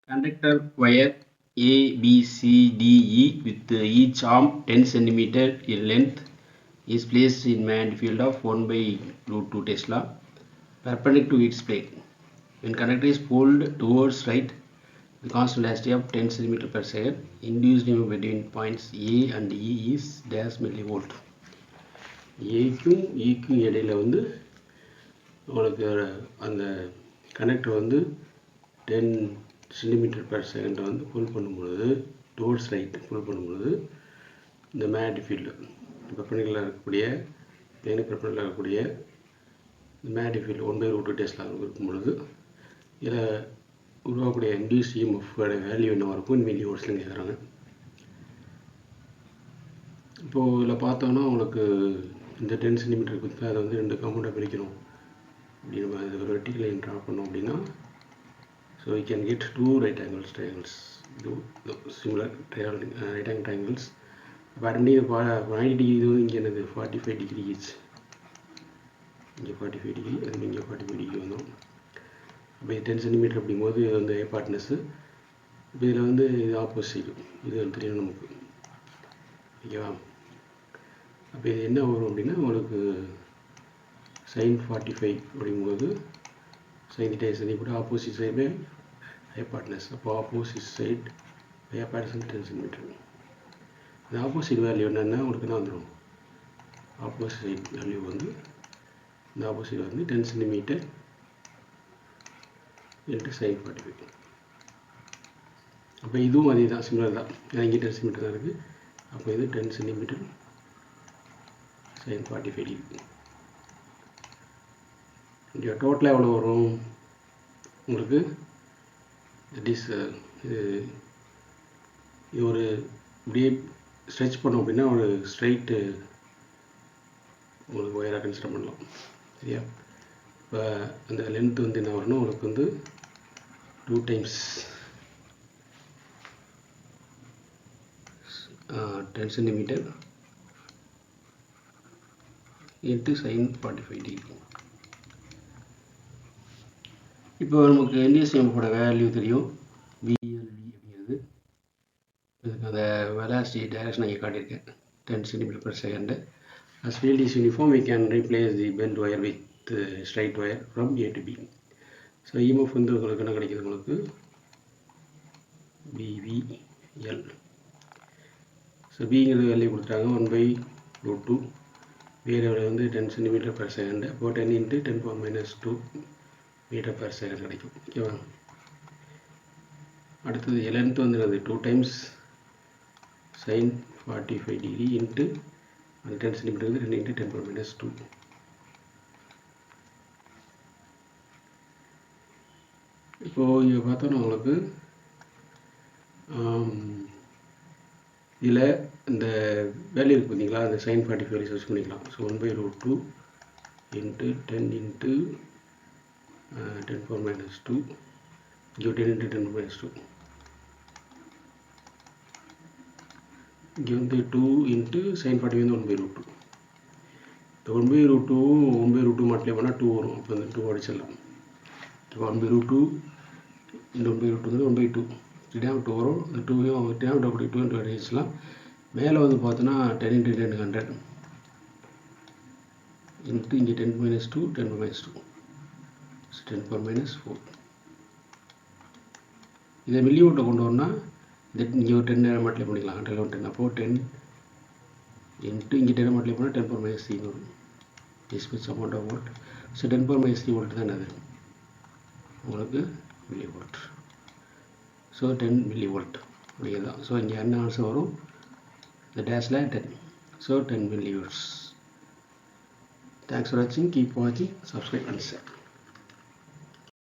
Conductor wire ABCDE with each arm 10 cm in length is placed in magnetic field of 1 by root 2 Tesla perpendicular to its plane. When conductor is pulled towards right, the constant velocity of 10 cm per second induced EMF between points A and E is dash millivolt. ஏக்கும் ஈக்கும் இடையில வந்து உங்களுக்கு அந்த connector வந்து 10 centimetre per second வந்து புல் பண்ணும்பொழுது towards right புல் பண்ணும்பொழுது இந்த மேக்னெட்டிக் ஃபீல்டு பெர்பெண்டிகுலராக இருக்கக்கூடிய பிளேனுக்கு பெர்பெண்டிகுலராக இருக்கக்கூடிய இந்த magnetic field 1 by root 2 Tesla இருக்கும் பொழுது இதில் உருவாக்கக்கூடிய இன்டியூஸ் EMF வேல்யூ என்ன இருக்கும் மில்லி வோல்ட்ஸ்னு கேட்குறாங்க. இப்போது இதில் பார்த்தோன்னா உங்களுக்கு இந்த 10 சென்டிமீட்டர் கொடுத்து அதை வந்து 2 காம்பவுண்டாக பிரிக்கணும் அப்படி நம்ம இது ஒரு வெர்டிகல் லைன் ட்ரா பண்ணோம் அப்படின்னா so we can get two right angles triangles, similar right angle triangles. இப்போ ஆட்டோமேட்டிக் 90 டிகிரி இது இங்கே என்னது 45 டிகிரி ஈச், இங்கே 45 டிகிரி அது இங்கே 45 டிகிரி வந்தோம். இப்போ 10 சென்டிமீட்டர் அப்படிங்கும்போது இது வந்து பார்ட்னர்ஸு. இப்போ இதில் வந்து இது ஆப்போசிட், இது தெரியணும் நமக்கு, ஓகேவா? அப்போ இது என்ன வரும் அப்படின்னா உங்களுக்கு sin 45 அப்படிங்கும்போது sin theta is equal to opposite side by hypotenuse. அப்போ opposite side by hypotenuse 10 cm. இந்த ஆப்போசிட் வேல்யூ என்னென்னா உங்களுக்கு என்ன வந்துடும், ஆப்போசிட் வேல்யூ வந்து இந்த ஆப்போசிட் வந்து 10 cm into sin 45. அப்போ இதுவும் அதே தான், சிமிலர் தான், இங்கே 10 cm தான் இருக்குது. அப்போ இது 10 cm sin 45 டிகிரி. இங்கே டோட்டலாக எவ்வளோ வரும் உங்களுக்கு, தட் இஸ் இது ஒரு இப்படியே ஸ்ட்ரெச் பண்ணோம் அப்படின்னா ஒரு ஸ்ட்ரைட்டு உங்களுக்கு ஒயராக கன்சிடர் பண்ணலாம், சரியா? இப்போ அந்த லென்த் வந்து என்ன வரணும் உங்களுக்கு வந்து 2 times 10 cm into sin 45 degree. இப்போ நமக்கு NDSM-ஓட வேல்யூ தெரியும், VLV அப்படிங்கிறது. இதுக்கு அந்த வெலாசிட்டி டைரக்ஷன் இங்கே காட்டியிருக்கேன், 10 cm per second. As field is uniform, we can replace the bent wire with straight wire from A to B. So EMF வந்து உங்களுக்கு என்ன கிடைக்கிது, உங்களுக்கு BVL. ஸோ பிங்கிறது வேல்யூ கொடுத்துட்டாங்க 1 by root 2, வேறு வந்து 10 cm per second. அப்போ 10 into 10⁻² மீட்டர் per second கிடைக்கும், ஓகேவா? அடுத்தது லென்த் வந்து அது 2 times sin 45 டிகிரி இன்ட்டு அந்த 10 cm வந்து 2 into 10⁻². இப்போது இங்கே பார்த்தோன்னா உங்களுக்கு இதில் இந்த வேல்யூ இருக்குது பார்த்தீங்களா, அந்த sin 45 வேல்யூ சர்ச் பண்ணிக்கலாம். So 1 by root 2 into 10 into 10⁻², இங்கே 10 into 10⁻², இங்கே வந்து 2 into sin 45 வந்து 1 by root 2. இந்த 1 by root 2 1 by root 2 multiply பண்ணால் 2 வரும். அப்போ வந்து 2 அடிச்சிடலாம். இப்போ 1 by root 2 இந்த 1 by root 2 வந்து 1 by 2 3 வரும். இந்த 2வையும் 2 into அடிச்சிடலாம். மேலே வந்து பார்த்தோன்னா 10 into 10 100 இன்ட்டு இங்கே 10⁻², 10⁻², 10⁻⁴. இதை மில்லி வோல்ட்டில் கொண்டு வரணும்னா இங்கே ஒரு 10 மல்டிப்ளை பண்ணிக்கலாம், 100 10. அப்போது 10 இன்ட்டு இங்கே 10 மல்டிப்ளை பண்ணால் 10⁻³ வரும். This much amount of volt. So 10⁻³ volt தான் அது உங்களுக்கு millivolt. So 10 millivolt அப்படிங்கிறது தான். ஸோ இங்கே என்ன ஆன்சர் வரும், இந்த டேஷில் 10. So 10 millivolts. Thanks for watching. Keep watching. Subscribe and share.